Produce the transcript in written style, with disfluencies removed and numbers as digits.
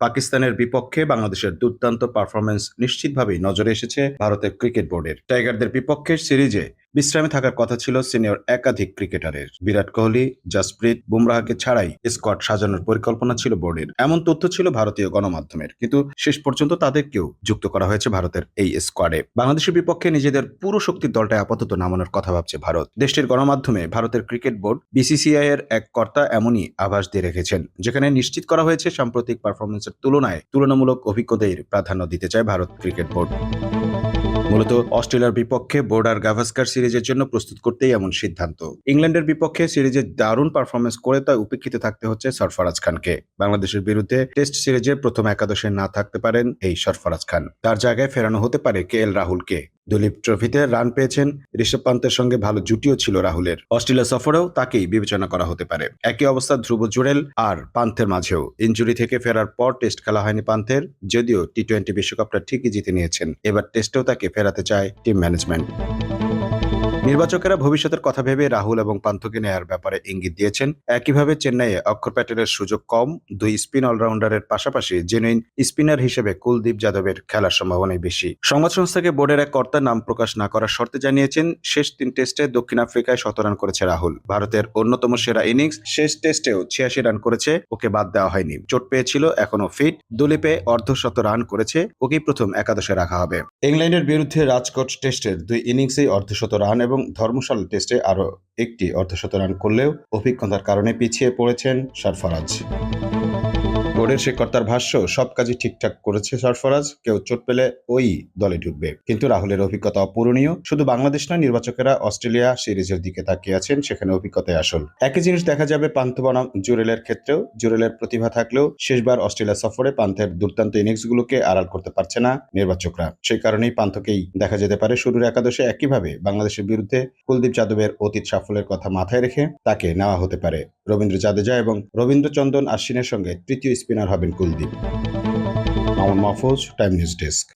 পাকিস্তানের বিপক্ষে বাংলাদেশের দুর্দান্ত পারফরম্যান্স নিশ্চিতভাবেই নজরে এসেছে ভারতের ক্রিকেট বোর্ডের। টাইগারদের বিপক্ষের সিরিজে বিশ্রামে থাকার কথা ছিল সিনিয়র একাধিক ক্রিকেটারের। বিরাট কোহলি, জাসপ্রীত বুমরাহকে ছাড়াই স্কোয়াড সাজানোর পরিকল্পনা ছিল বোর্ডের, এমন তথ্য ছিল ভারতীয় গণমাধ্যমের। কিন্তু শেষ পর্যন্ত তাদেরকেও যুক্ত করা হয়েছে ভারতের এই স্কোয়াডে। বাংলাদেশের বিপক্ষে নিজেদের পুরো শক্তির দলটা আপাতত নামানোর কথা ভাবছে ভারত। দেশটির গণমাধ্যমে ভারতের ক্রিকেট বোর্ড বিসিসিআই এর এক কর্তা এমনই আভাস দিয়ে রেখেছেন, যেখানে নিশ্চিত করা হয়েছে সাম্প্রতিক পারফরমেন্সের তুলনায় তুলনামূলক অভিজ্ঞদের প্রাধান্য দিতে চায় ভারত ক্রিকেট বোর্ড। মূলত অস্ট্রেলিয়ার বিপক্ষে বোর্ডার গাভাস্কার সিরিজের জন্য প্রস্তুত করতেই এমন সিদ্ধান্ত। ইংল্যান্ডের বিপক্ষে সিরিজে দারুণ পারফরমেন্স করে তা উপেক্ষিত থাকতে হচ্ছে সরফরাজ খানকে। বাংলাদেশের বিরুদ্ধে টেস্ট সিরিজে প্রথম একাদশে না থাকতে পারেন এই সরফরাজ খান। তার জায়গায় ফেরানো হতে পারে KL রাহুলকে। দলীপ ট্রফিতে রান পেয়েছেন, ঋষভ পান্তের সঙ্গে ভালো জুটিও ছিল রাহুলের। অস্ট্রেলিয়া সফরেও তাকেই বিবেচনা করা হতে পারে। একই অবস্থা ধ্রুব জুরেল আর পান্থের মাঝেও। ইনজুরি থেকে ফেরার পর টেস্ট খেলা হয়নি পান্থের, যদিও টি-20 বিশ্বকাপটা ঠিকই জিতে নিয়েছেন। এবার টেস্টেও তাকে ফেরাতে চায় টিম ম্যানেজমেন্ট। নির্বাচকেরা ভবিষ্যতের কথা ভেবে রাহুল এবং পান্থকে নেয়ার ব্যাপারে ইঙ্গিত দিয়েছেন। একইভাবে চেন্নাইয়ে অক্ষর প্যাটেলের সুযোগ কম, দুই স্পিন অলরাউন্ডারের পাশাপাশি জেনুইন স্পিনার হিসেবে কুলদীপ যাদবের খেলার সম্ভাবনাই বেশি। সংবাদ সংস্থাকে বোর্ডের এক কর্তা নাম প্রকাশ না করার শর্তে জানিয়েছেন, শেষ 3 টেস্টে দক্ষিণ আফ্রিকায় 17 রান করেছে রাহুল। ভারতের অন্যতম সেরা ইনিংস, শেষ টেস্টেও 86 রান করেছে, ওকে বাদ দেওয়া হয়নি। চোট পেয়েছিল, এখনো ফিট। দলীপে অর্ধশত রান করেছে, ওকেই প্রথম একাদশে রাখা হবে। ইংল্যান্ডের বিরুদ্ধে রাজকোট টেস্টের 2 ইনিংসেই অর্ধশত রান এবং ধর্মশালা টেস্টে আরও একটি অর্ধশত রান করলেও অভিজ্ঞতার কারণে পিছিয়ে পড়েছেন সরফরাজ। বোর্ডের সে কর্তার ভাষ্য, সব কাজই ঠিকঠাক করেছে সরফরাজ, কেউ চোট পেলে ওই দলে ঢুকবে। কিন্তু রাহুলের অভিজ্ঞতা অপূরণীয়। শুধু বাংলাদেশ নয়, নির্বাচকেরা অস্ট্রেলিয়া সিরিজের দিকে তাকিয়ে আছেন, সেখানে অভিজ্ঞতাই আসল। একই জিনিস দেখা যাবে পান্থ বনাম জুরেলের ক্ষেত্রেও। জুরেলের প্রতিভা থাকলেও শেষবার অস্ট্রেলিয়া সফরে পান্থের দুর্দান্ত ইনিংসগুলোকে আড়াল করতে পারছে না নির্বাচকরা। সেই কারণেই পান্থকেই দেখা যেতে পারে শুরুর একাদশে। একইভাবে বাংলাদেশের বিরুদ্ধে কুলদীপ যাদবের অতীত সাফল্যের কথা মাথায় রেখে তাকে নেওয়া হতে পারে। রবীন্দ্র জাদেজা এবং রবীন্দ্রচন্দন আশ্বিনের সঙ্গে তৃতীয় স্পিনার হবেন Kuldeep. Mamun Mahfuz, time news desk.